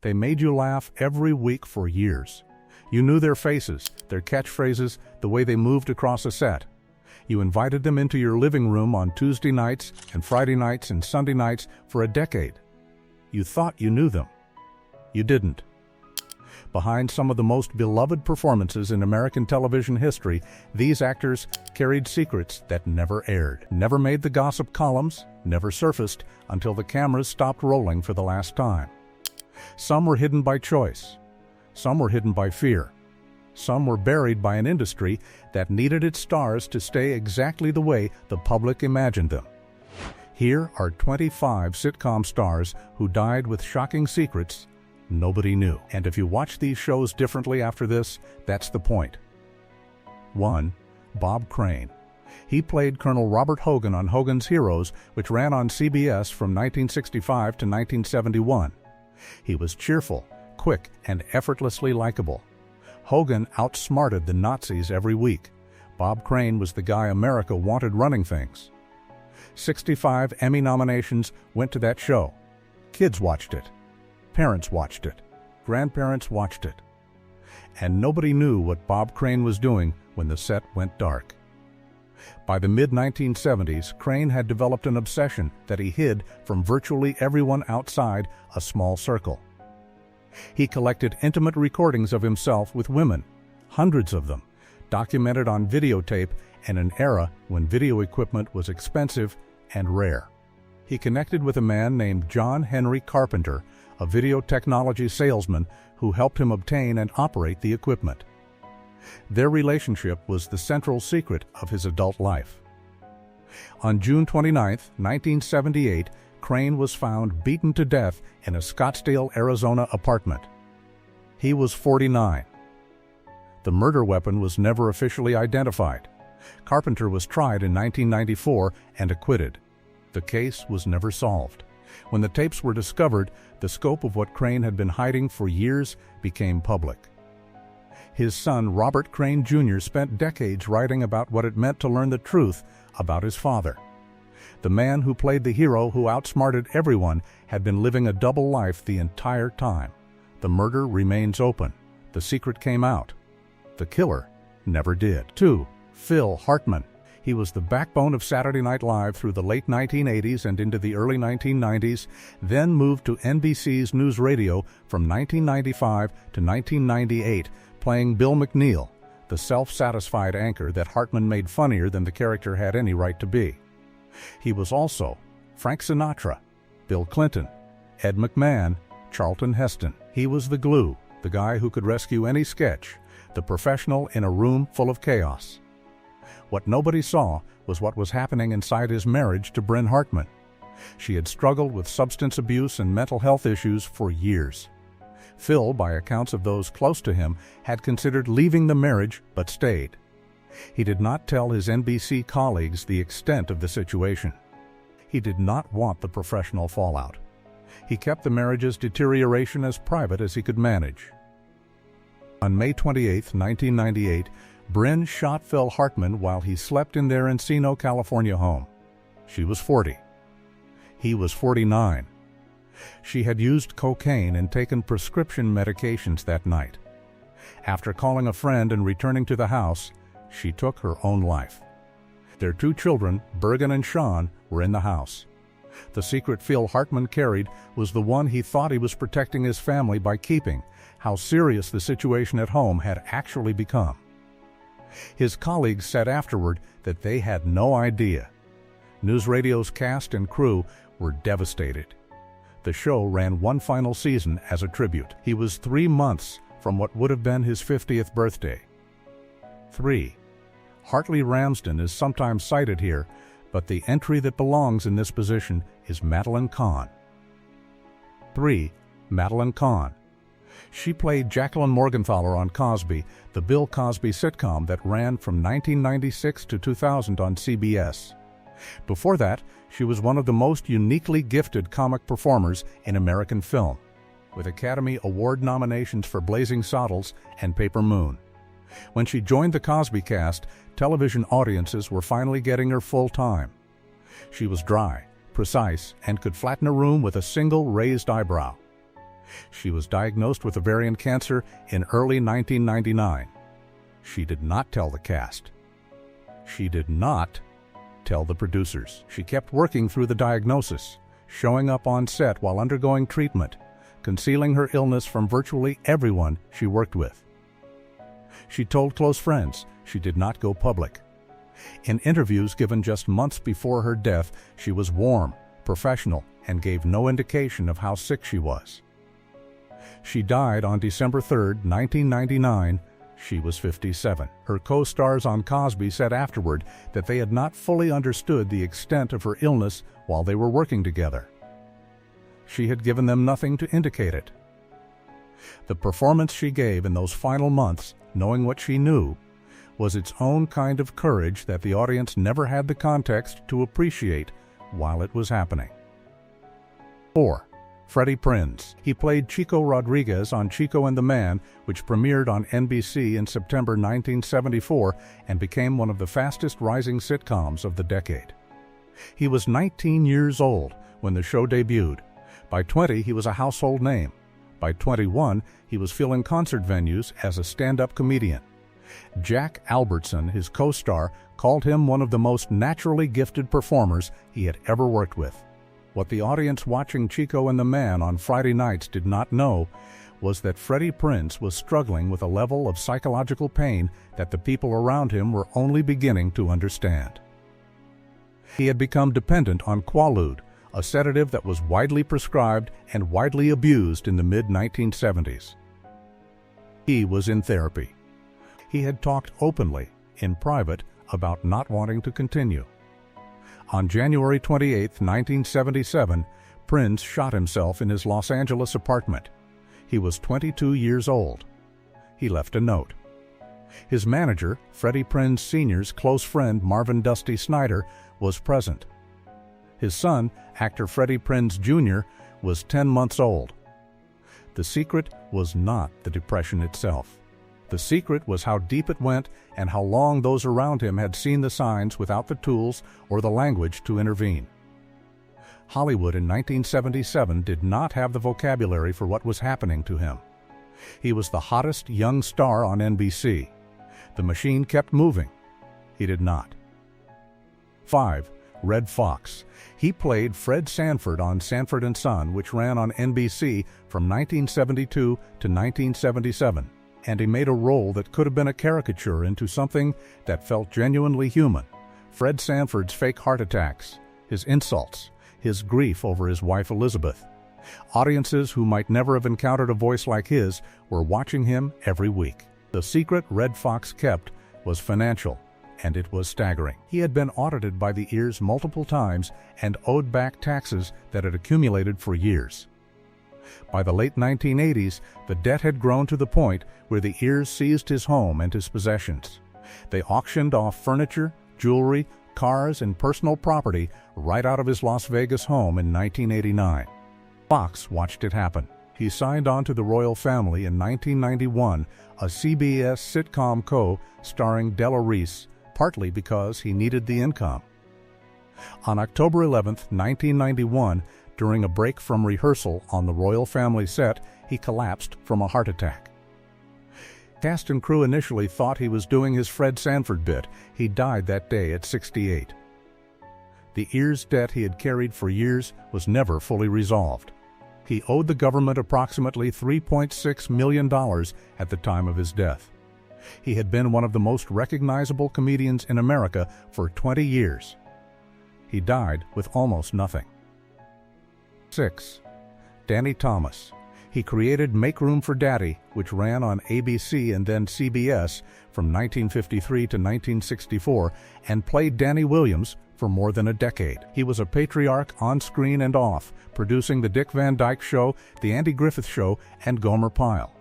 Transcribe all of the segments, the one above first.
They made you laugh every week for years. You knew their faces, their catchphrases, the way they moved across a set. You invited them into your living room on Tuesday nights and Friday nights and Sunday nights for a decade. You thought you knew them. You didn't. Behind some of the most beloved performances in American television history, these actors carried secrets that never aired, never made the gossip columns, never surfaced until the cameras stopped rolling for the last time. Some were hidden by choice. Some were hidden by fear. Some were buried by an industry that needed its stars to stay exactly the way the public imagined them. Here are 25 sitcom stars who died with shocking secrets nobody knew. And if you watch these shows differently after this, that's the point. 1. Bob Crane. He played Colonel Robert Hogan on Hogan's Heroes, which ran on CBS from 1965 to 1971. He was cheerful, quick, and effortlessly likable. Hogan outsmarted the Nazis every week. Bob Crane was the guy America wanted running things. 65 Emmy nominations went to that show. Kids watched it. Parents watched it. Grandparents watched it. And nobody knew what Bob Crane was doing when the set went dark. By the mid-1970s, Crane had developed an obsession that he hid from virtually everyone outside a small circle. He collected intimate recordings of himself with women, hundreds of them, documented on videotape in an era when video equipment was expensive and rare. He connected with a man named John Henry Carpenter, a video technology salesman who helped him obtain and operate the equipment. Their relationship was the central secret of his adult life. On June 29, 1978, Crane was found beaten to death in a Scottsdale, Arizona apartment. He was 49. The murder weapon was never officially identified. Carpenter was tried in 1994 and acquitted. The case was never solved. When the tapes were discovered, the scope of what Crane had been hiding for years became public. His son, Robert Crane Jr., spent decades writing about what it meant to learn the truth about his father. The man who played the hero who outsmarted everyone had been living a double life the entire time. The murder remains open. The secret came out. The killer never did. 2. Phil Hartman. He was the backbone of Saturday Night Live through the late 1980s and into the early 1990s, then moved to NBC's News Radio from 1995 to 1998, playing Bill McNeil, the self-satisfied anchor that Hartman made funnier than the character had any right to be. He was also Frank Sinatra, Bill Clinton, Ed McMahon, Charlton Heston. He was the glue, the guy who could rescue any sketch, the professional in a room full of chaos. What nobody saw was what was happening inside his marriage to Bryn Hartman. She had struggled with substance abuse and mental health issues for years. Phil, by accounts of those close to him, had considered leaving the marriage but stayed. He did not tell his NBC colleagues the extent of the situation. He did not want the professional fallout. He kept the marriage's deterioration as private as he could manage. On May 28, 1998, Bryn shot Phil Hartman while he slept in their Encino, California home. She was 40. He was 49. She had used cocaine and taken prescription medications that night. After calling a friend and returning to the house, she took her own life. Their 2 children, Bergen and Sean, were in the house. The secret Phil Hartman carried was the one he thought he was protecting his family by keeping, how serious the situation at home had actually become. His colleagues said afterward that they had no idea. News Radio's cast and crew were devastated. The show ran one final season as a tribute. He was 3 months from what would have been his 50th birthday. 3. Hartley Ramsden is sometimes cited here, but the entry that belongs in this position is Madeline Kahn. 3. Madeline Kahn. She played Jacqueline Morgenthaler on Cosby, the Bill Cosby sitcom that ran from 1996 to 2000 on CBS. Before that, she was one of the most uniquely gifted comic performers in American film, with Academy Award nominations for Blazing Saddles and Paper Moon. When she joined the Cosby cast, television audiences were finally getting her full time. She was dry, precise, and could flatten a room with a single raised eyebrow. She was diagnosed with ovarian cancer in early 1999. She did not tell the cast. She did not tell the producers. She kept working through the diagnosis, showing up on set while undergoing treatment, concealing her illness from virtually everyone she worked with. She told close friends she did not go public. In interviews given just months before her death, she was warm, professional, and gave no indication of how sick she was. She died on December 3, 1999. She was 57. Her co-stars on Cosby said afterward that they had not fully understood the extent of her illness while they were working together. She had given them nothing to indicate it. The performance she gave in those final months, knowing what she knew, was its own kind of courage that the audience never had the context to appreciate while it was happening. 4. Freddie Prinze. He played Chico Rodriguez on Chico and the Man, which premiered on NBC in September 1974 and became one of the fastest rising sitcoms of the decade. He was 19 years old when the show debuted. By 20, he was a household name. By 21, he was filling concert venues as a stand-up comedian. Jack Albertson, his co-star, called him one of the most naturally gifted performers he had ever worked with. What the audience watching Chico and the Man on Friday nights did not know was that Freddie Prinze was struggling with a level of psychological pain that the people around him were only beginning to understand. He had become dependent on Quaalude, a sedative that was widely prescribed and widely abused in the mid-1970s. He was in therapy. He had talked openly, in private, about not wanting to continue. On January 28, 1977, Prinze shot himself in his Los Angeles apartment. He was 22 years old. He left a note. His manager, Freddie Prinze Sr.'s close friend Marvin Dusty Snyder, was present. His son, actor Freddie Prinze Jr., was 10 months old. The secret was not the depression itself. The secret was how deep it went and how long those around him had seen the signs without the tools or the language to intervene. Hollywood in 1977 did not have the vocabulary for what was happening to him. He was the hottest young star on NBC. The machine kept moving. He did not. 5. Red Fox. He played Fred Sanford on Sanford and Son, which ran on NBC from 1972 to 1977. And he made a role that could have been a caricature into something that felt genuinely human. Fred Sanford's fake heart attacks, his insults, his grief over his wife Elizabeth. Audiences who might never have encountered a voice like his were watching him every week. The secret Red Fox kept was financial, and it was staggering. He had been audited by the Ears multiple times and owed back taxes that had accumulated for years. By the late 1980s, the debt had grown to the point where the Ears seized his home and his possessions. They auctioned off furniture, jewelry, cars, and personal property right out of his Las Vegas home in 1989. Fox watched it happen. He signed on to the royal family in 1991, a CBS sitcom co-starring Della Reese, partly because he needed the income. On October 11, 1991, during a break from rehearsal on the royal family set, he collapsed from a heart attack. Cast and crew initially thought he was doing his Fred Sanford bit. He died that day at 68. The Ears debt he had carried for years was never fully resolved. He owed the government approximately $3.6 million at the time of his death. He had been one of the most recognizable comedians in America for 20 years. He died with almost nothing. 6. Danny Thomas. He created Make Room for Daddy, which ran on ABC and then CBS from 1953 to 1964, and played Danny Williams for more than a decade. He was a patriarch on screen and off, producing The Dick Van Dyke Show, The Andy Griffith Show, and Gomer Pyle.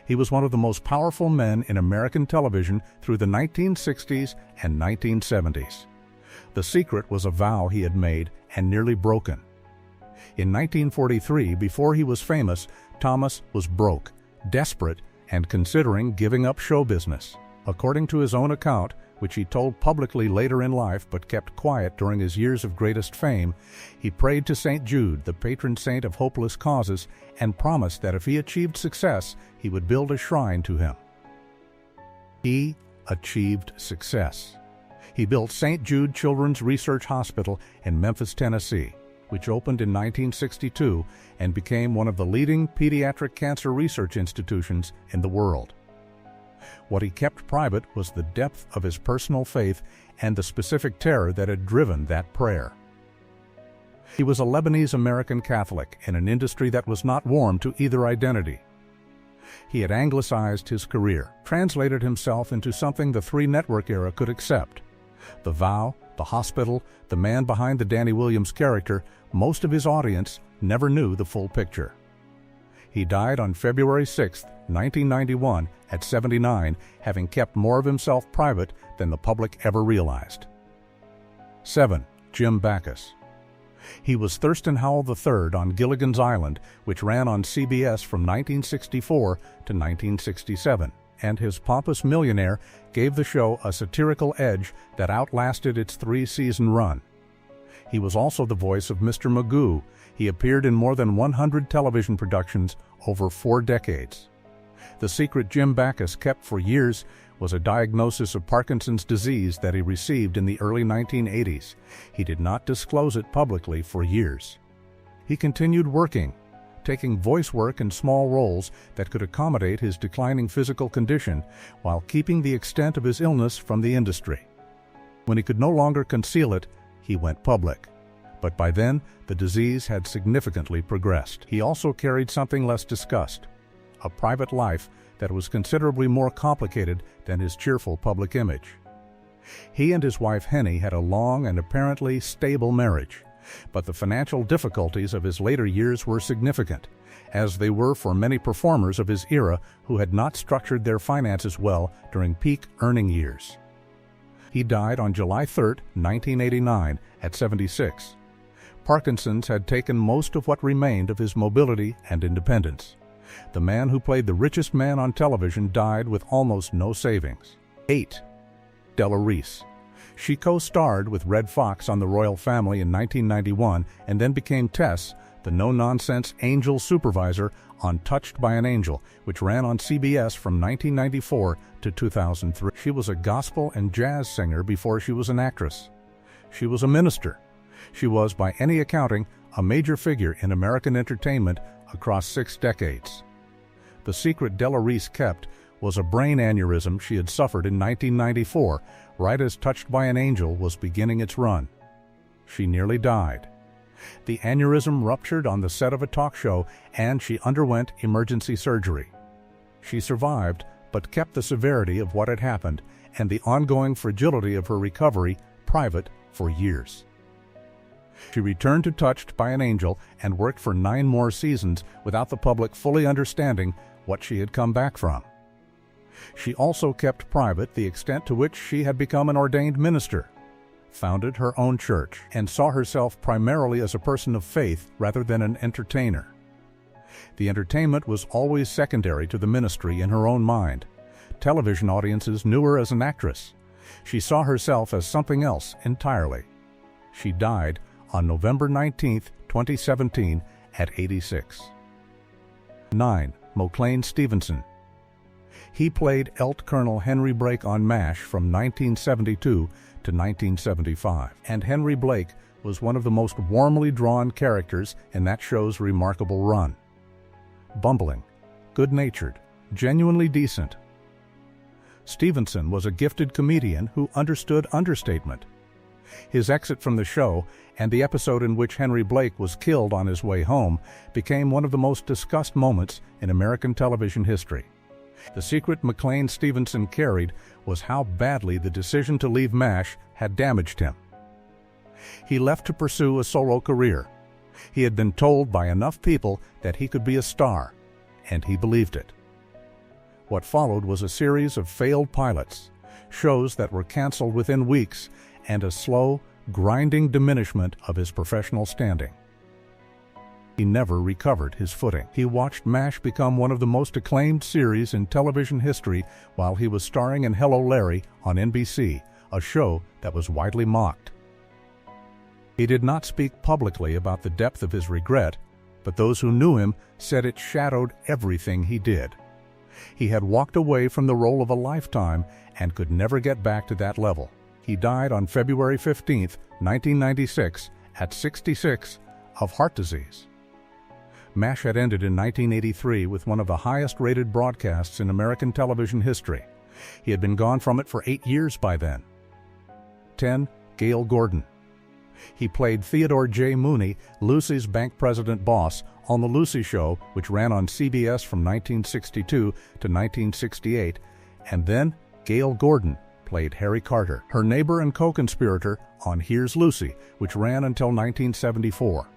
He was one of the most powerful men in American television through the 1960s and 1970s. The secret was a vow he had made and nearly broken. In 1943, before he was famous, Thomas was broke, desperate, and considering giving up show business. According to his own account, which he told publicly later in life but kept quiet during his years of greatest fame, he prayed to St. Jude, the patron saint of hopeless causes, and promised that if he achieved success, he would build a shrine to him. He achieved success. He built St. Jude Children's Research Hospital in Memphis, Tennessee, which opened in 1962 and became one of the leading pediatric cancer research institutions in the world. What he kept private was the depth of his personal faith and the specific terror that had driven that prayer. He was a Lebanese-American Catholic in an industry that was not warm to either identity. He had anglicized his career, translated himself into something the Three Network era could accept. The Vow, the hospital, the man behind the Danny Williams character, most of his audience never knew the full picture. He died on February 6, 1991, at 79, having kept more of himself private than the public ever realized. 7. Jim Backus. He was Thurston Howell III on Gilligan's Island, which ran on CBS from 1964 to 1967, and his pompous millionaire gave the show a satirical edge that outlasted its 3-season run. He was also the voice of Mr. Magoo. He appeared in more than 100 television productions over 4 decades. The secret Jim Backus kept for years was a diagnosis of Parkinson's disease that he received in the early 1980s. He did not disclose it publicly for years. He continued working, taking voice work in small roles that could accommodate his declining physical condition while keeping the extent of his illness from the industry. When he could no longer conceal it, he went public. But by then, the disease had significantly progressed. He also carried something less discussed, a private life that was considerably more complicated than his cheerful public image. He and his wife Henny had a long and apparently stable marriage, but the financial difficulties of his later years were significant, as they were for many performers of his era who had not structured their finances well during peak earning years. He died on July 3, 1989, at 76. Parkinson's had taken most of what remained of his mobility and independence. The man who played the richest man on television died with almost no savings. 8. Della Reese. She co-starred with Red Fox on The Royal Family in 1991 and then became Tess, the no-nonsense angel supervisor on Touched by an Angel, which ran on CBS from 1994 to 2003. She was a gospel and jazz singer before she was an actress. She was a minister. She was, by any accounting, a major figure in American entertainment across 6 decades. The secret Della Reese kept was a brain aneurysm she had suffered in 1994, right as Touched by an Angel was beginning its run. She nearly died. The aneurysm ruptured on the set of a talk show, and she underwent emergency surgery. She survived, but kept the severity of what had happened and the ongoing fragility of her recovery private for years. She returned to Touched by an Angel and worked for 9 more seasons without the public fully understanding what she had come back from. She also kept private the extent to which she had become an ordained minister, founded her own church, and saw herself primarily as a person of faith rather than an entertainer. The entertainment was always secondary to the ministry in her own mind. Television audiences knew her as an actress. She saw herself as something else entirely. She died on November 19, 2017, at 86. 9. Moclane Stevenson. He played Lt. Colonel Henry Blake on MASH from 1972 to 1975, and Henry Blake was one of the most warmly drawn characters in that show's remarkable run. Bumbling, good-natured, genuinely decent. Stevenson was a gifted comedian who understood understatement. His exit from the show and the episode in which Henry Blake was killed on his way home became one of the most discussed moments in American television history. The secret Moclane Stevenson carried was how badly the decision to leave MASH had damaged him. He left to pursue a solo career. He had been told by enough people that he could be a star, and he believed it. What followed was a series of failed pilots, shows that were canceled within weeks, and a slow, grinding diminishment of his professional standing. He never recovered his footing. He watched MASH become one of the most acclaimed series in television history while he was starring in Hello, Larry on NBC, a show that was widely mocked. He did not speak publicly about the depth of his regret, but those who knew him said it shadowed everything he did. He had walked away from the role of a lifetime and could never get back to that level. He died on February 15, 1996, at 66, of heart disease. MASH had ended in 1983 with one of the highest-rated broadcasts in American television history. He had been gone from it for 8 years by then. 10. Gale Gordon. He played Theodore J. Mooney, Lucy's bank president boss, on The Lucy Show, which ran on CBS from 1962 to 1968, and then Gale Gordon played Harry Carter, her neighbor and co-conspirator, on Here's Lucy, which ran until 1974.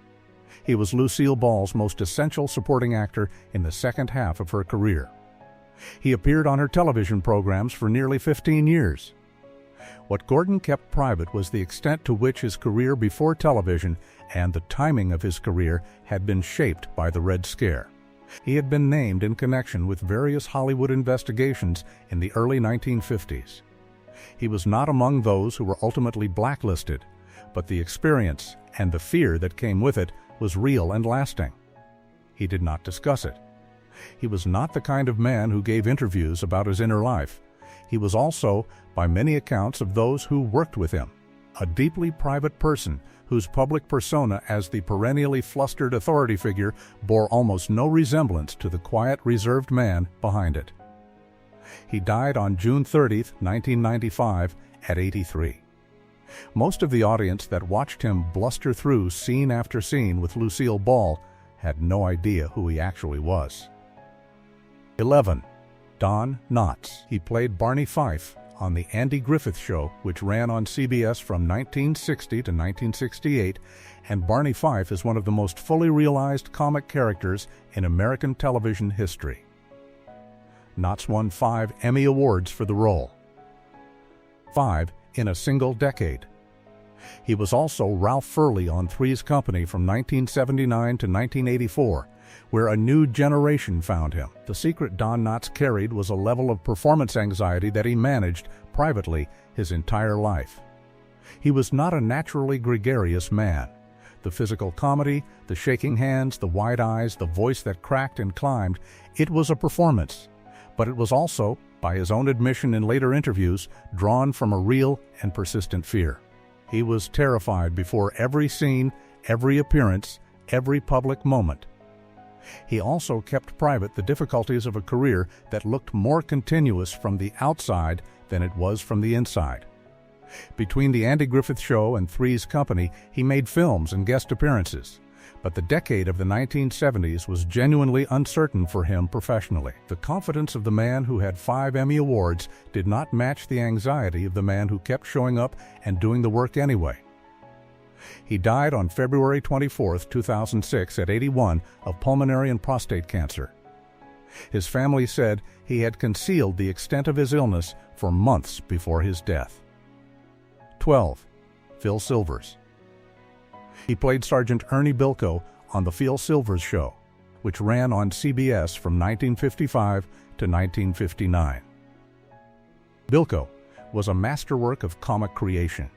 He was Lucille Ball's most essential supporting actor in the second half of her career. He appeared on her television programs for nearly 15 years. What Gordon kept private was the extent to which his career before television and the timing of his career had been shaped by the Red Scare. He had been named in connection with various Hollywood investigations in the early 1950s. He was not among those who were ultimately blacklisted, but the experience and the fear that came with it was real and lasting. He did not discuss it. He was not the kind of man who gave interviews about his inner life. He was also, by many accounts of those who worked with him, a deeply private person whose public persona as the perennially flustered authority figure bore almost no resemblance to the quiet, reserved man behind it. He died on June 30, 1995, at 83. Most of the audience that watched him bluster through scene after scene with Lucille Ball had no idea who he actually was. 11. Don Knotts. He played Barney Fife on The Andy Griffith Show, which ran on CBS from 1960 to 1968, and Barney Fife is one of the most fully realized comic characters in American television history. Knotts won 5 Emmy Awards for the role. 5 in a single decade. He was also Ralph Furley on Three's Company from 1979 to 1984, where a new generation found him. The secret Don Knotts carried was a level of performance anxiety that he managed privately his entire life. He was not a naturally gregarious man. The physical comedy, the shaking hands, the wide eyes, the voice that cracked and climbed, it was a performance. But it was also, by his own admission in later interviews, drawn from a real and persistent fear. He was terrified before every scene, every appearance, every public moment. He also kept private the difficulties of a career that looked more continuous from the outside than it was from the inside. Between The Andy Griffith Show and Three's Company, he made films and guest appearances. But the decade of the 1970s was genuinely uncertain for him professionally. The confidence of the man who had 5 Emmy Awards did not match the anxiety of the man who kept showing up and doing the work anyway. He died on February 24, 2006, at 81, of pulmonary and prostate cancer. His family said he had concealed the extent of his illness for months before his death. 12. Phil Silvers. He played Sergeant Ernie Bilko on The Phil Silvers Show, which ran on CBS from 1955 to 1959. Bilko was a masterwork of comic creation,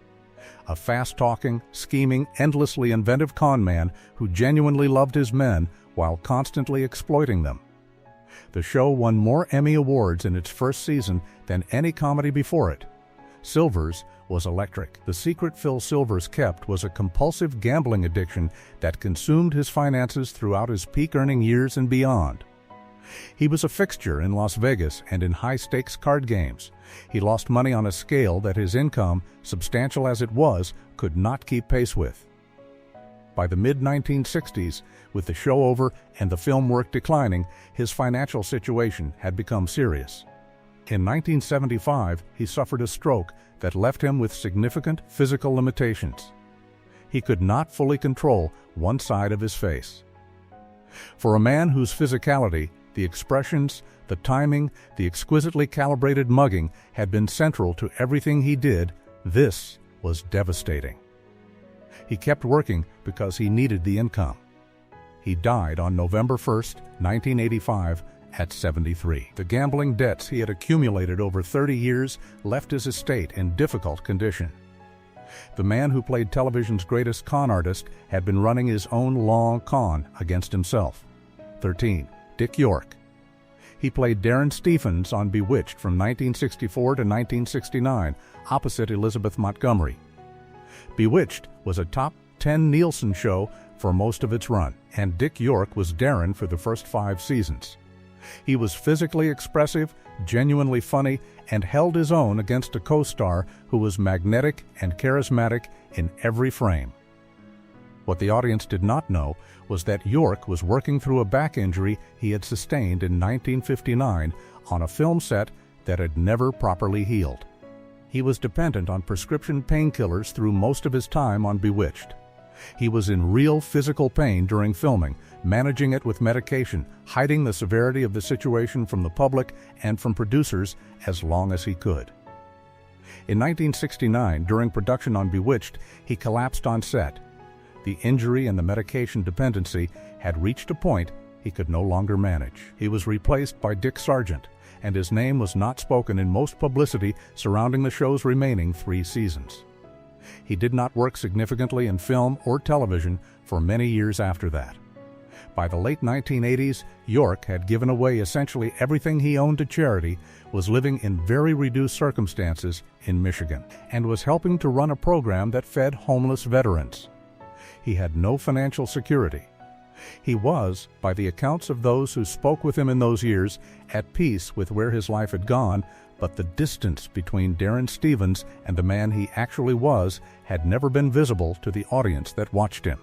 a fast-talking, scheming, endlessly inventive con man who genuinely loved his men while constantly exploiting them. The show won more Emmy Awards in its first season than any comedy before it. Silvers was electric. The secret Phil Silvers kept was a compulsive gambling addiction that consumed his finances throughout his peak earning years and beyond. He was a fixture in Las Vegas and in high-stakes card games. He lost money on a scale that his income, substantial as it was, could not keep pace with. By the mid-1960s, with the show over and the film work declining, his financial situation had become serious. In 1975, he suffered a stroke that left him with significant physical limitations. He could not fully control one side of his face. For a man whose physicality, the expressions, the timing, the exquisitely calibrated mugging had been central to everything he did, this was devastating. He kept working because he needed the income. He died on November 1, 1985, at 73. The gambling debts he had accumulated over 30 years left his estate in difficult condition. The man who played television's greatest con artist had been running his own long con against himself. 13. Dick York. He played Darren Stephens on Bewitched from 1964 to 1969, opposite Elizabeth Montgomery. Bewitched was a top 10 Nielsen show for most of its run, and Dick York was Darren for the first 5 seasons. He was physically expressive, genuinely funny, and held his own against a co-star who was magnetic and charismatic in every frame. What the audience did not know was that York was working through a back injury he had sustained in 1959 on a film set that had never properly healed. He was dependent on prescription painkillers through most of his time on Bewitched. He was in real physical pain during filming, managing it with medication, hiding the severity of the situation from the public and from producers as long as he could. In 1969, during production on Bewitched, he collapsed on set. The injury and the medication dependency had reached a point he could no longer manage. He was replaced by Dick Sargent, and his name was not spoken in most publicity surrounding the show's remaining 3 seasons. He did not work significantly in film or television for many years after that. By the late 1980s, York had given away essentially everything he owned to charity, was living in very reduced circumstances in Michigan, and was helping to run a program that fed homeless veterans. He had no financial security. He was, by the accounts of those who spoke with him in those years, at peace with where his life had gone, but the distance between Darren Stephens and the man he actually was had never been visible to the audience that watched him.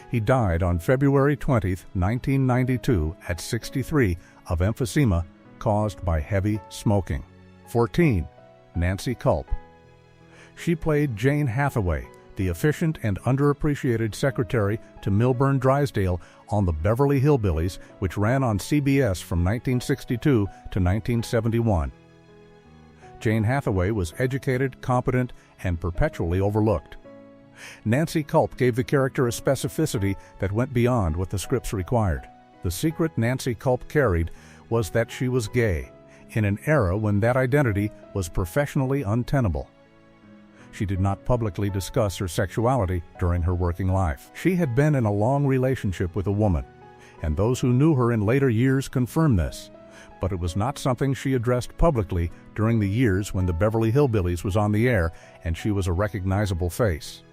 He died on February 20, 1992, at 63, of emphysema caused by heavy smoking. 14. Nancy Culp. She played Jane Hathaway, the efficient and underappreciated secretary to Milburn Drysdale on the Beverly Hillbillies, which ran on CBS from 1962 to 1971. Jane Hathaway was educated, competent, and perpetually overlooked. Nancy Culp gave the character a specificity that went beyond what the scripts required. The secret Nancy Culp carried was that she was gay, in an era when that identity was professionally untenable. She did not publicly discuss her sexuality during her working life. She had been in a long relationship with a woman, and those who knew her in later years confirmed this, but it was not something she addressed publicly during the years when the Beverly Hillbillies was on the air and she was a recognizable face.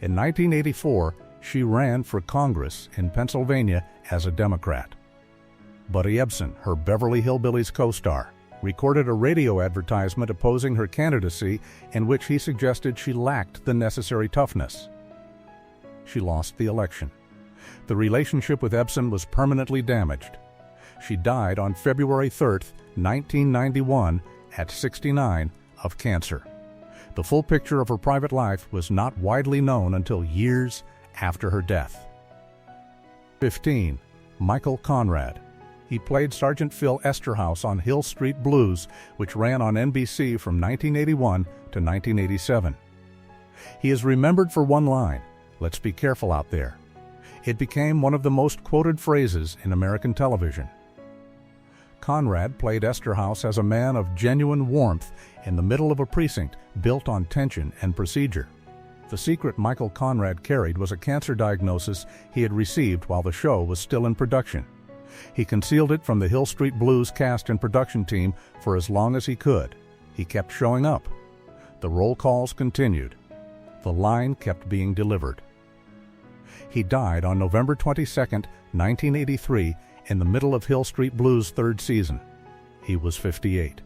In 1984, she ran for Congress in Pennsylvania as a Democrat. Buddy Ebsen, her Beverly Hillbillies co-star, recorded a radio advertisement opposing her candidacy in which he suggested she lacked the necessary toughness. She lost the election. The relationship with Ebsen was permanently damaged. She died on February 3, 1991, at 69, of cancer. The full picture of her private life was not widely known until years after her death. 15. Michael Conrad. He played Sergeant Phil Esterhaus on Hill Street Blues, which ran on NBC from 1981 to 1987. He is remembered for one line, "Let's be careful out there." It became one of the most quoted phrases in American television. Conrad played Esterhaus as a man of genuine warmth in the middle of a precinct built on tension and procedure. The secret Michael Conrad carried was a cancer diagnosis he had received while the show was still in production. He concealed it from the Hill Street Blues cast and production team for as long as he could. He kept showing up. The roll calls continued. The line kept being delivered. He died on November 22, 1983, in the middle of Hill Street Blues' 3rd season. He was 58.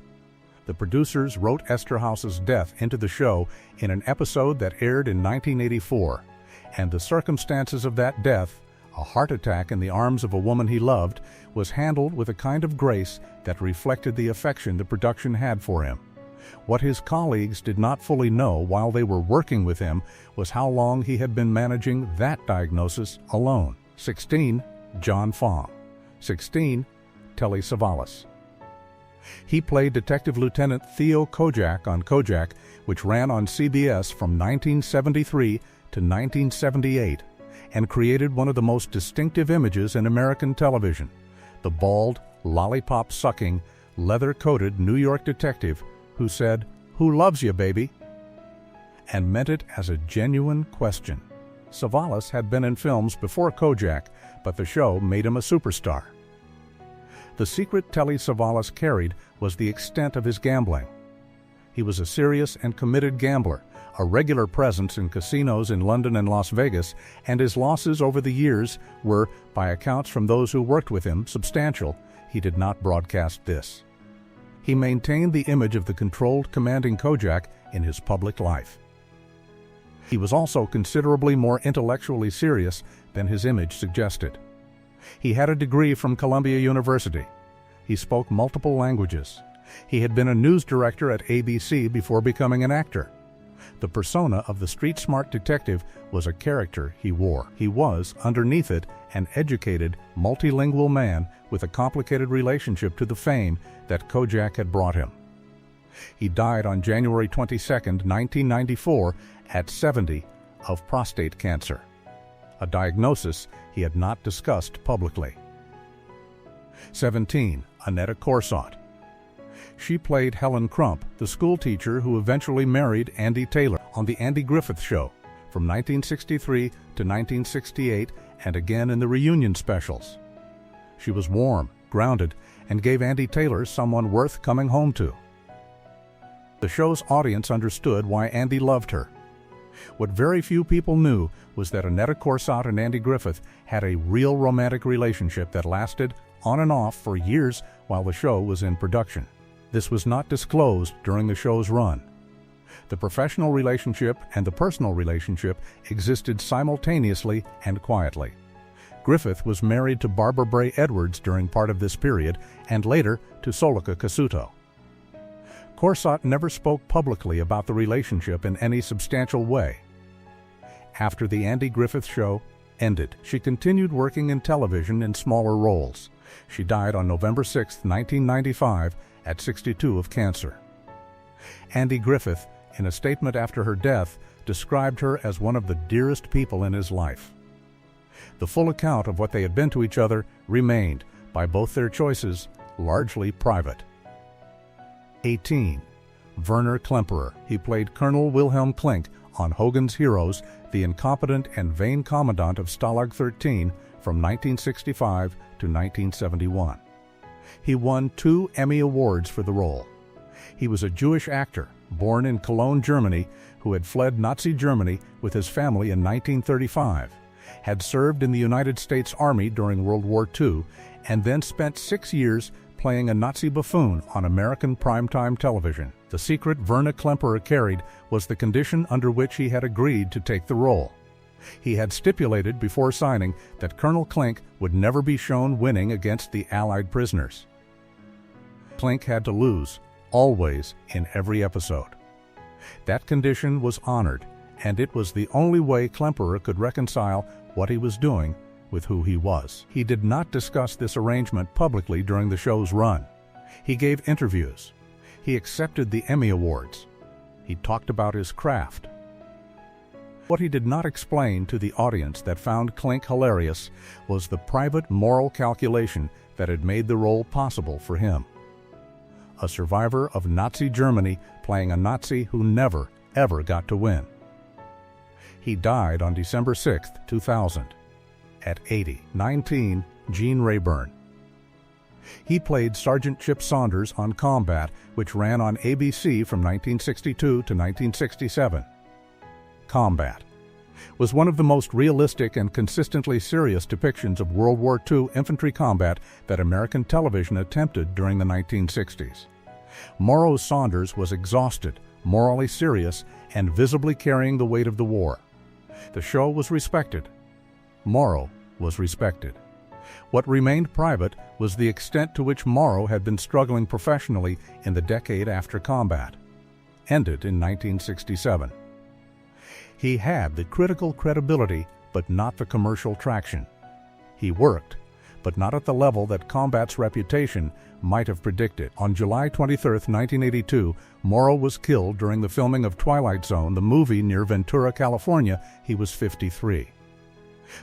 The producers wrote Esterhaus's death into the show in an episode that aired in 1984, and the circumstances of that death, a heart attack in the arms of a woman he loved, was handled with a kind of grace that reflected the affection the production had for him. What his colleagues did not fully know while they were working with him was how long he had been managing that diagnosis alone. 16. John Fong. 16. Telly Savalas. He played Detective Lieutenant Theo Kojak on Kojak, which ran on CBS from 1973 to 1978, and created one of the most distinctive images in American television, the bald, lollipop-sucking, leather-coated New York detective who said, "Who loves you, baby?" and meant it as a genuine question. Savalas had been in films before Kojak, but the show made him a superstar. The secret Telly Savalas carried was the extent of his gambling. He was a serious and committed gambler, a regular presence in casinos in London and Las Vegas, and his losses over the years were, by accounts from those who worked with him, substantial. He did not broadcast this. He maintained the image of the controlled, commanding Kojak in his public life. He was also considerably more intellectually serious than his image suggested. He had a degree from Columbia University. He spoke multiple languages. He had been a news director at ABC before becoming an actor. The persona of the street-smart detective was a character he wore. He was, underneath it, an educated, multilingual man with a complicated relationship to the fame that Kojak had brought him. He died on January 22, 1994, at 70, of prostate cancer, a diagnosis he had not discussed publicly. 17. Annetta Corsott. She played Helen Crump, the schoolteacher who eventually married Andy Taylor on The Andy Griffith Show from 1963 to 1968 and again in the reunion specials. She was warm, grounded, and gave Andy Taylor someone worth coming home to. The show's audience understood why Andy loved her. What very few people knew was that Annetta Corsott and Andy Griffith had a real romantic relationship that lasted on and off for years while the show was in production. This was not disclosed during the show's run. The professional relationship and the personal relationship existed simultaneously and quietly. Griffith was married to Barbara Bray Edwards during part of this period and later to Solika Kasuto. Corsott never spoke publicly about the relationship in any substantial way. After the Andy Griffith Show ended, she continued working in television in smaller roles. She died on November 6, 1995, at 62 of cancer. Andy Griffith, in a statement after her death, described her as one of the dearest people in his life. The full account of what they had been to each other remained, by both their choices, largely private. 18. Werner Klemperer. He played Colonel Wilhelm Klink on Hogan's Heroes, the incompetent and vain commandant of Stalag 13 from 1965 to 1971. He won 2 Emmy Awards for the role. He was a Jewish actor, born in Cologne, Germany, who had fled Nazi Germany with his family in 1935, had served in the United States Army during World War II, and then spent 6 years playing a Nazi buffoon on American primetime television. The secret Werner Klemperer carried was the condition under which he had agreed to take the role. He had stipulated before signing that Colonel Klink would never be shown winning against the Allied prisoners. Klink had to lose, always, in every episode. That condition was honored, and it was the only way Klemperer could reconcile what he was doing with who he was. He did not discuss this arrangement publicly during the show's run. He gave interviews. He accepted the Emmy Awards. He talked about his craft. What he did not explain to the audience that found Klink hilarious was the private moral calculation that had made the role possible for him. A survivor of Nazi Germany playing a Nazi who never, ever got to win. He died on December 6, 2000, at 80. 19. Gene Rayburn. He played Sergeant Chip Saunders on Combat, which ran on ABC from 1962 to 1967. Combat was one of the most realistic and consistently serious depictions of World War II infantry combat that American television attempted during the 1960s. Morrow Saunders was exhausted, morally serious, and visibly carrying the weight of the war. The show was respected. Morrow was respected. What remained private was the extent to which Morrow had been struggling professionally in the decade after Combat, ended in 1967. He had the critical credibility, but not the commercial traction. He worked, but not at the level that Combat's reputation might have predicted. On July 23, 1982, Morrow was killed during the filming of Twilight Zone, the movie near Ventura, California. He was 53.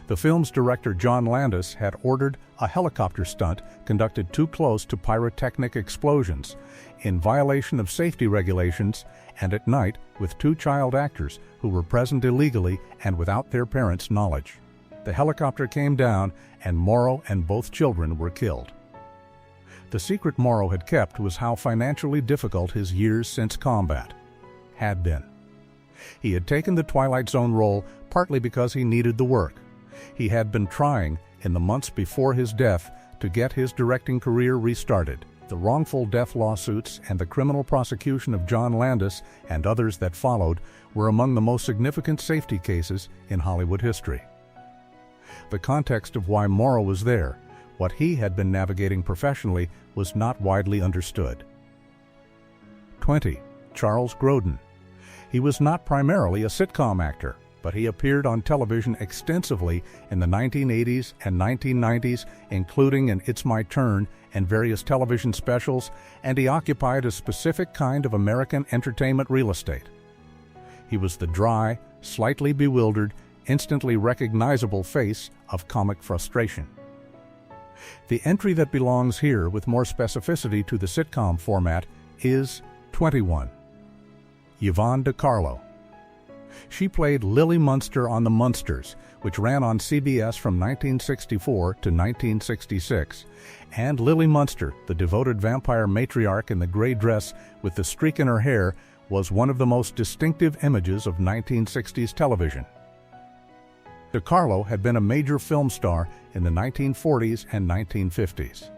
The film's director John Landis had ordered a helicopter stunt conducted too close to pyrotechnic explosions, in violation of safety regulations, and at night with 2 child actors who were present illegally and without their parents' knowledge. The helicopter came down and Morrow and both children were killed. The secret Morrow had kept was how financially difficult his years since combat had been. He had taken the Twilight Zone role partly because he needed the work. He had been trying, in the months before his death, to get his directing career restarted. The wrongful death lawsuits and the criminal prosecution of John Landis and others that followed were among the most significant safety cases in Hollywood history. The context of why Morrow was there, what he had been navigating professionally, was not widely understood. 20. Charles Grodin. He was not primarily a sitcom actor, but he appeared on television extensively in the 1980s and 1990s, including in It's My Turn and various television specials, and he occupied a specific kind of American entertainment real estate. He was the dry, slightly bewildered, instantly recognizable face of comic frustration. The entry that belongs here with more specificity to the sitcom format is 21. Yvonne DiCarlo. She played Lily Munster on The Munsters, which ran on CBS from 1964 to 1966, and Lily Munster, the devoted vampire matriarch in the gray dress with the streak in her hair, was one of the most distinctive images of 1960s television. DiCarlo had been a major film star in the 1940s and 1950s.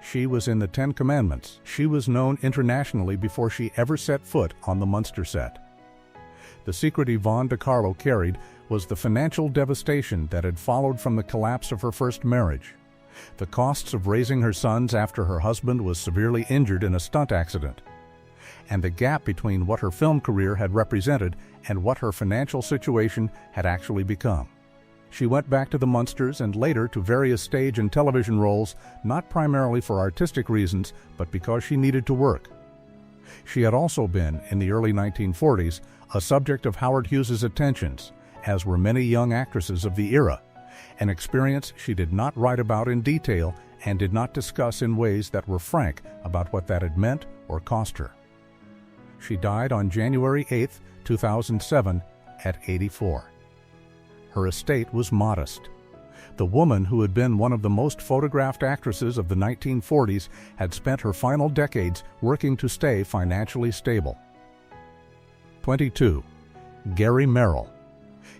She was in The 10 Commandments. She was known internationally before she ever set foot on the Munster set. The secret Yvonne DiCarlo carried was the financial devastation that had followed from the collapse of her first marriage, the costs of raising her sons after her husband was severely injured in a stunt accident, and the gap between what her film career had represented and what her financial situation had actually become. She went back to the Munsters and later to various stage and television roles, not primarily for artistic reasons, but because she needed to work. She had also been, in the early 1940s, a subject of Howard Hughes's attentions, as were many young actresses of the era, an experience she did not write about in detail and did not discuss in ways that were frank about what that had meant or cost her. She died on January 8, 2007, at 84. Her estate was modest. The woman who had been one of the most photographed actresses of the 1940s had spent her final decades working to stay financially stable. 22. Gary Merrill.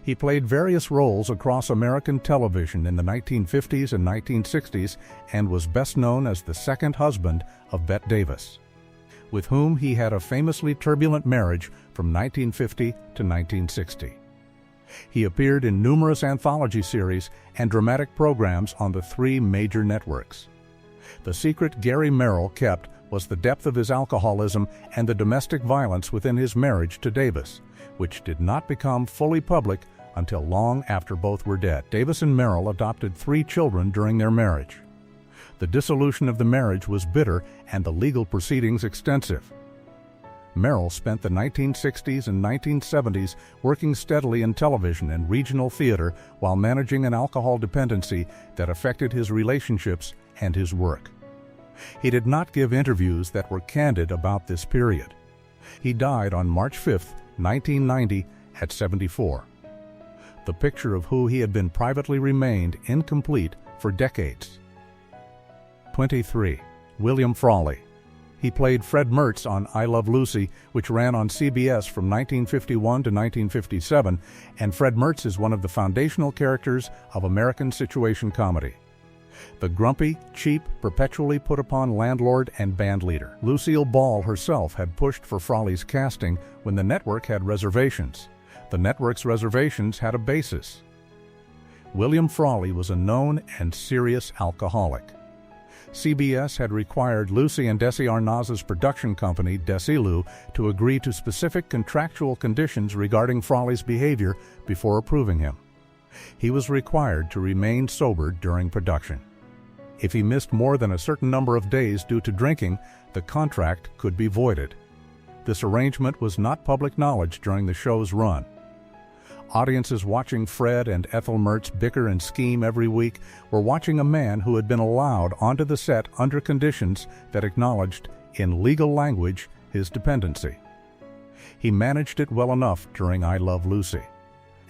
He played various roles across American television in the 1950s and 1960s and was best known as the second husband of Bette Davis, with whom he had a famously turbulent marriage from 1950 to 1960. He appeared in numerous anthology series and dramatic programs on the 3 major networks. The secret Gary Merrill kept was the depth of his alcoholism and the domestic violence within his marriage to Davis, which did not become fully public until long after both were dead. Davis and Merrill adopted 3 children during their marriage. The dissolution of the marriage was bitter and the legal proceedings extensive. Merrill spent the 1960s and 1970s working steadily in television and regional theater while managing an alcohol dependency that affected his relationships and his work. He did not give interviews that were candid about this period. He died on March 5, 1990, at 74. The picture of who he had been privately remained incomplete for decades. 23. William Frawley. He played Fred Mertz on I Love Lucy, which ran on CBS from 1951 to 1957, and Fred Mertz is one of the foundational characters of American situation comedy. The grumpy, cheap, perpetually put-upon landlord and bandleader. Lucille Ball herself had pushed for Frawley's casting when the network had reservations. The network's reservations had a basis. William Frawley was a known and serious alcoholic. CBS had required Lucy and Desi Arnaz's production company, Desilu, to agree to specific contractual conditions regarding Frawley's behavior before approving him. He was required to remain sober during production. If he missed more than a certain number of days due to drinking, the contract could be voided. This arrangement was not public knowledge during the show's run. Audiences watching Fred and Ethel Mertz bicker and scheme every week were watching a man who had been allowed onto the set under conditions that acknowledged, in legal language, his dependency. He managed it well enough during I Love Lucy.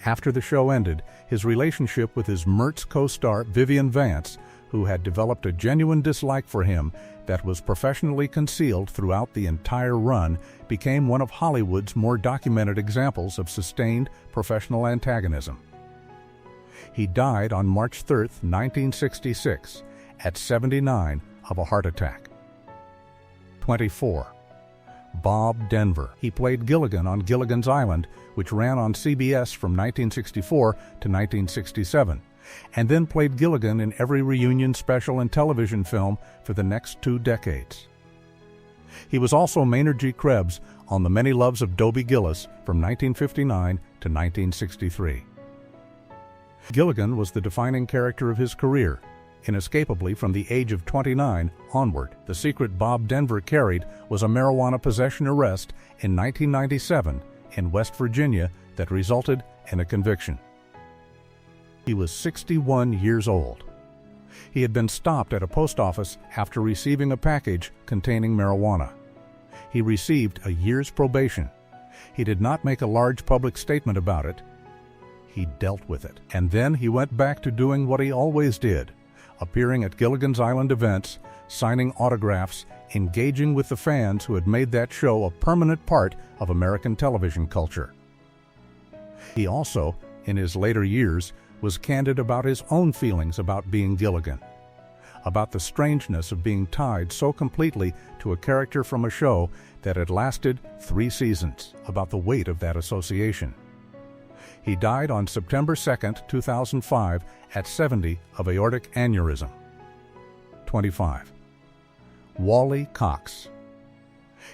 After the show ended, his relationship with his Mertz co-star Vivian Vance, who had developed a genuine dislike for him that was professionally concealed throughout the entire run, became one of Hollywood's more documented examples of sustained professional antagonism. He died on March 3, 1966, at 79 of a heart attack. 24. Bob Denver. He played Gilligan on Gilligan's Island, which ran on CBS from 1964 to 1967, and then played Gilligan in every reunion special and television film for the next 2 decades. He was also Maynard G. Krebs on The Many Loves of Dobie Gillis from 1959 to 1963. Gilligan was the defining character of his career. Inescapably from the age of 29 onward, the secret Bob Denver carried was a marijuana possession arrest in 1997 in West Virginia that resulted in a conviction. He was 61 years old. He had been stopped at a post office after receiving a package containing marijuana. He received a year's probation. He did not make a large public statement about it. He dealt with it. And then he went back to doing what he always did, appearing at Gilligan's Island events, signing autographs, engaging with the fans who had made that show a permanent part of American television culture. He also, in his later years, was candid about his own feelings about being Gilligan, about the strangeness of being tied so completely to a character from a show that had lasted 3 seasons, about the weight of that association. He died on September 2, 2005, at 70 of aortic aneurysm. 25. Wally Cox.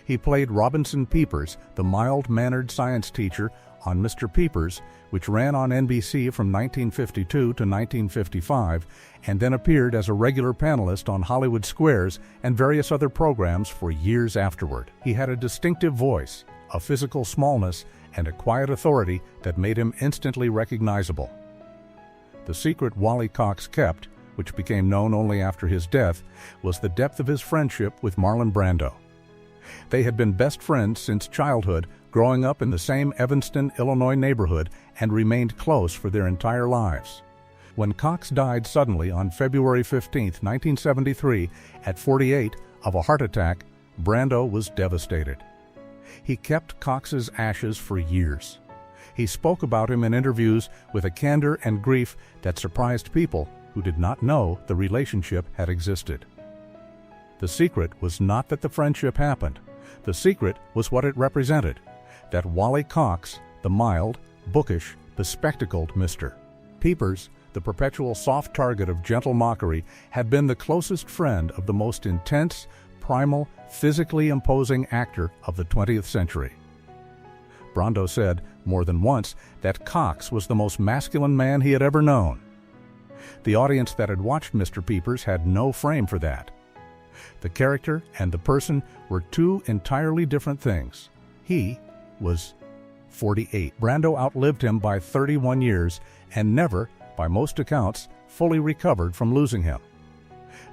He played Robinson Peepers, the mild-mannered science teacher, on Mr. Peepers, which ran on NBC from 1952 to 1955, and then appeared as a regular panelist on Hollywood Squares and various other programs for years afterward. He had a distinctive voice, a physical smallness, and a quiet authority that made him instantly recognizable. The secret Wally Cox kept, which became known only after his death, was the depth of his friendship with Marlon Brando. They had been best friends since childhood, growing up in the same Evanston, Illinois neighborhood, and remained close for their entire lives. When Cox died suddenly on February 15, 1973, at 48 of a heart attack, Brando was devastated. He kept Cox's ashes for years. He spoke about him in interviews with a candor and grief that surprised people who did not know the relationship had existed. The secret was not that the friendship happened. The secret was what it represented, that Wally Cox, the mild, bookish, bespectacled Mr. Peepers, the perpetual soft target of gentle mockery, had been the closest friend of the most intense, primal, physically imposing actor of the 20th century. Brando said, more than once, that Cox was the most masculine man he had ever known. The audience that had watched Mr. Peepers had no frame for that. The character and the person were 2 entirely different things. He was 48. Brando outlived him by 31 years and never, by most accounts, fully recovered from losing him.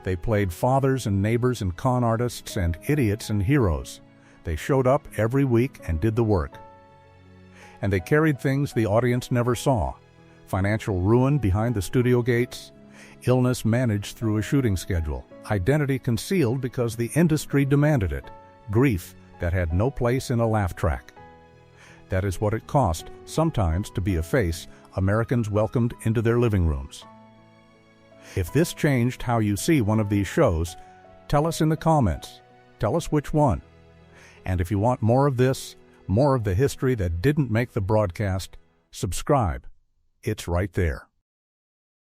They played fathers and neighbors and con artists and idiots and heroes. They showed up every week and did the work. And they carried things the audience never saw: financial ruin behind the studio gates, illness managed through a shooting schedule, identity concealed because the industry demanded it, grief that had no place in a laugh track. That is what it cost, sometimes, to be a face Americans welcomed into their living rooms. If this changed how you see one of these shows, tell us in the comments. Tell us which one. And if you want more of this, more of the history that didn't make the broadcast, subscribe. It's right there.